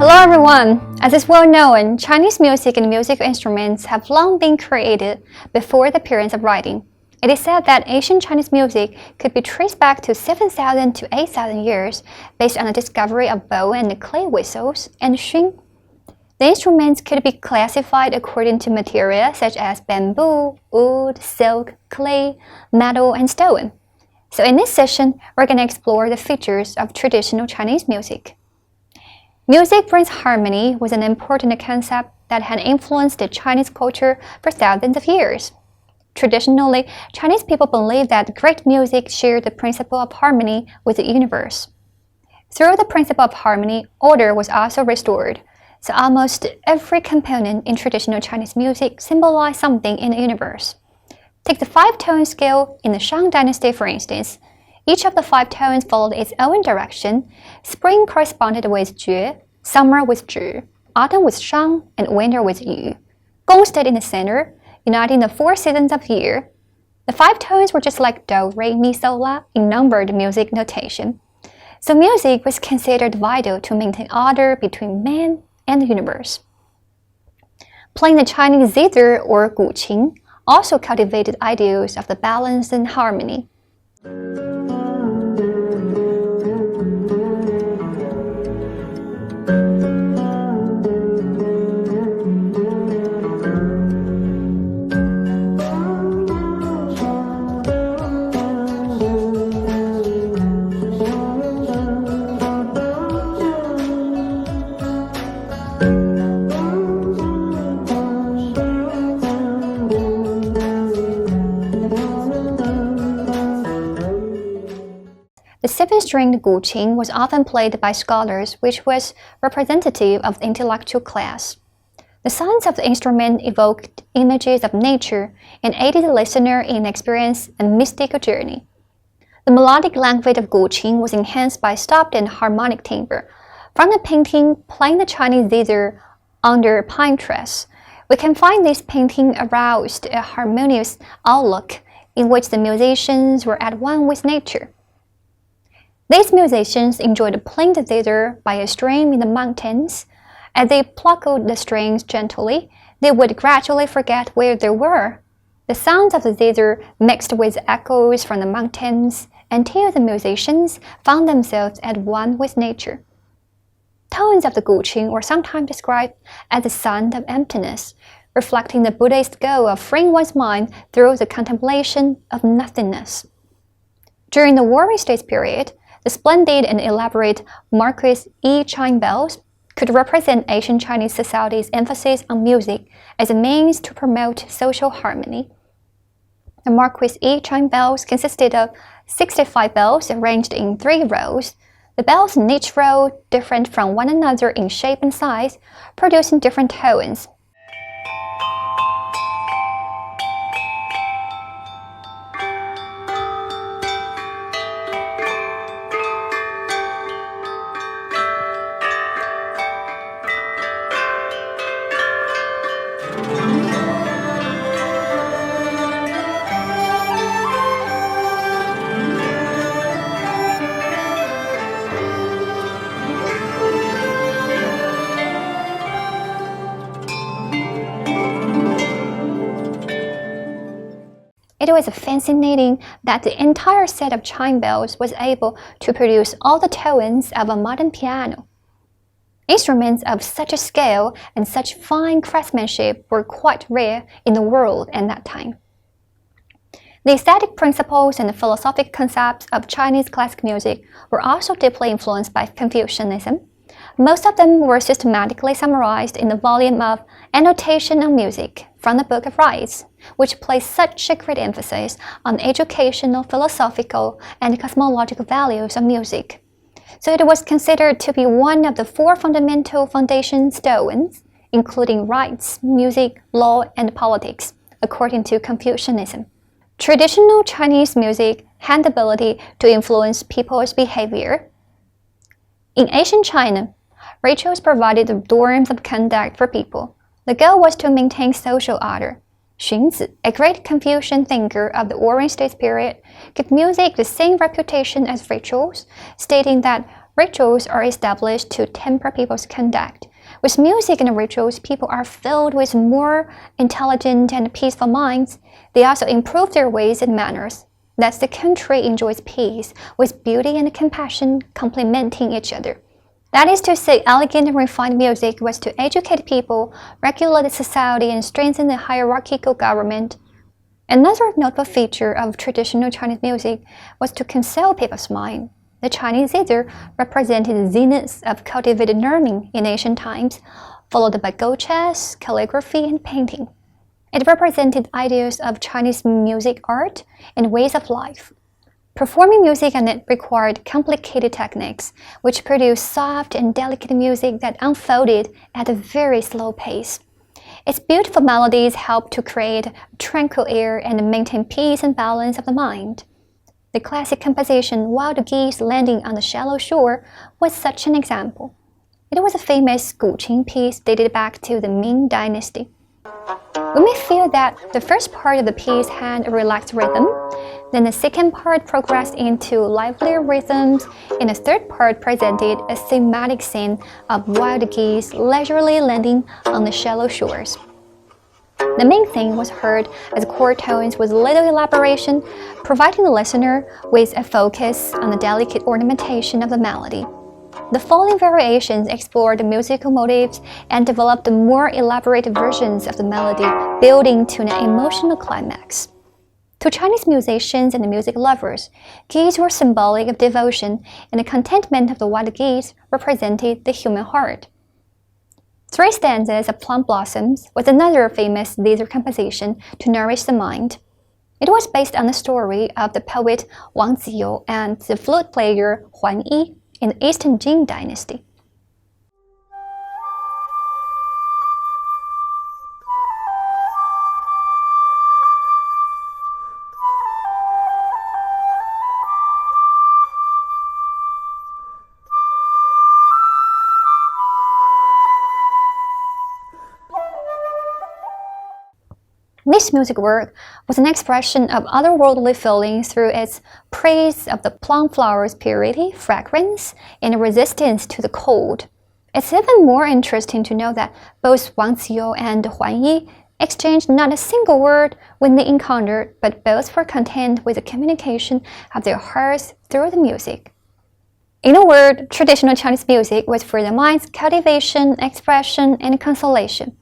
Hello everyone! As is well known, Chinese music and musical instruments have long been created before the appearance of writing. It is said that ancient Chinese music could be traced back to 7,000 to 8,000 years based on the discovery of bow and clay whistles and xun. The instruments could be classified according to material such as bamboo, wood, silk, clay, metal, and stone. So in this session, we're going to explore the features of traditional Chinese music. Music brings harmony was an important concept that had influenced the Chinese culture for thousands of years. Traditionally, Chinese people believed that great music shared the principle of harmony with the universe. Through the principle of harmony, order was also restored, so almost every component in traditional Chinese music symbolized something in the universe. Take the five-tone scale in the Shang dynasty, for instance. Each of the five tones followed its own direction. Spring corresponded with Jue, summer with Zhi, autumn with Shang, and winter with Yu. Gong stood in the center, uniting the four seasons of the year. The five tones were just like Do, Re, Mi, Sol, La in numbered music notation. So music was considered vital to maintain order between man and the universe. Playing the Chinese zither or guqin also cultivated ideals of the balance and harmony. The seven-stringed guqin was often played by scholars, which was representative of the intellectual class. The sounds of the instrument evoked images of nature and aided the listener in experiencing a mystical journey. The melodic language of guqin was enhanced by stopped and harmonic timbre. From the painting Playing the Chinese Zither Under Pine Trees, we can find this painting aroused a harmonious outlook in which the musicians were at one with nature. These musicians enjoyed playing the zither by a stream in the mountains. As they plucked the strings gently, they would gradually forget where they were. The sounds of the zither mixed with echoes from the mountains until the musicians found themselves at one with nature. Tones of the guqin were sometimes described as the sound of emptiness, reflecting the Buddhist goal of freeing one's mind through the contemplation of nothingness. During the Warring States period, the splendid and elaborate Marquis Yi chime bells could represent ancient Chinese society's emphasis on music as a means to promote social harmony. The Marquis Yi chime bells consisted of 65 bells arranged in 3 rows. The bells in each row different from one another in shape and size, producing different tones. It was fascinating that the entire set of chime bells was able to produce all the tones of a modern piano. Instruments of such a scale and such fine craftsmanship were quite rare in the world at that time. The aesthetic principles and the philosophic concepts of Chinese classic music were also deeply influenced by Confucianism. Most of them were systematically summarized in the volume of Annotation on Music from the Book of Rites, which placed such a great emphasis on the educational, philosophical, and cosmological values of music. So it was considered to be one of the 4 fundamental foundation stones, including rites, music, law, and politics, according to Confucianism. Traditional Chinese music had the ability to influence people's behavior. In ancient China, rituals provided the norms of conduct for people. The goal was to maintain social order. Xunzi, a great Confucian thinker of the Warring States period, gave music the same reputation as rituals, stating that Rituals are established to temper people's conduct. With music and rituals, people are filled with more intelligent and peaceful minds. They also improve their ways and manners. Thus, the country enjoys peace, with beauty and compassion complementing each other. That is to say, elegant and refined music was to educate people, regulate society, and strengthen the hierarchical government. Another notable feature of traditional Chinese music was to console people's mind. The Chinese zither represented the zenith of cultivated learning in ancient times, followed by gold chess, calligraphy, and painting. It represented ideals of Chinese music art and ways of life. Performing music on it required complicated techniques, which produced soft and delicate music that unfolded at a very slow pace. Its beautiful melodies helped to create a tranquil air and maintain peace and balance of the mind. The classic composition Wild Geese Landing on the Shallow Shore was such an example. It was a famous Guqin piece dated back to the Ming Dynasty. We may feel that the first part of the piece had a relaxed rhythm, then the second part progressed into livelier rhythms, and the third part presented a thematic scene of wild geese leisurely landing on the shallow shores. The main thing was heard as chord tones with little elaboration, providing the listener with a focus on the delicate ornamentation of the melody. The following variations explored the musical motives and developed more elaborate versions of the melody, building to an emotional climax. To Chinese musicians and music lovers, geese were symbolic of devotion, and the contentment of the wild geese represented the human heart. Three stanzas of Plum Blossoms was another famous zither composition to nourish the mind. It was based on the story of the poet Wang Ziyu and the flute player Huan Yi in the Eastern Jin Dynasty. This music work was an expression of otherworldly feelings through its praise of the plum flower's purity, fragrance, and resistance to the cold. It's even more interesting to know that both Wang Ziyu and Huan Yi exchanged not a single word when they encountered, but both were content with the communication of their hearts through the music. In a word, traditional Chinese music was for the mind's cultivation, expression, and consolation.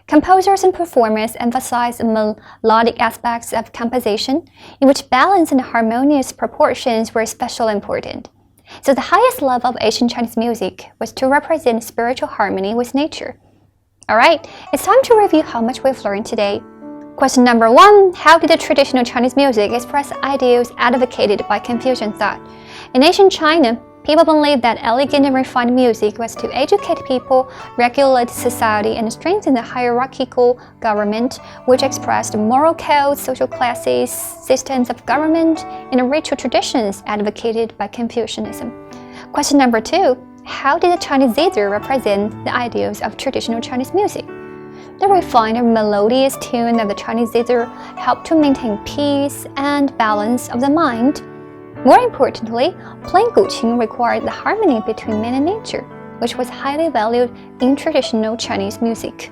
Composers and performers emphasized the melodic aspects of composition, in which balance and harmonious proportions were especially important. So the highest level of Asian Chinese music was to represent spiritual harmony with nature. Alright, it's time to review how much we've learned today. Question number 1. How did the traditional Chinese music express ideals advocated by Confucian thought? In ancient China, people believed that elegant and refined music was to educate people, regulate society, and strengthen the hierarchical government, which expressed moral codes, social classes, systems of government, and ritual traditions advocated by Confucianism. Question number 2. How did the Chinese zither represent the ideals of traditional Chinese music? The refined and melodious tune of the Chinese zither helped to maintain peace and balance of the mind. More importantly, playing Guqin required the harmony between man and nature, which was highly valued in traditional Chinese music.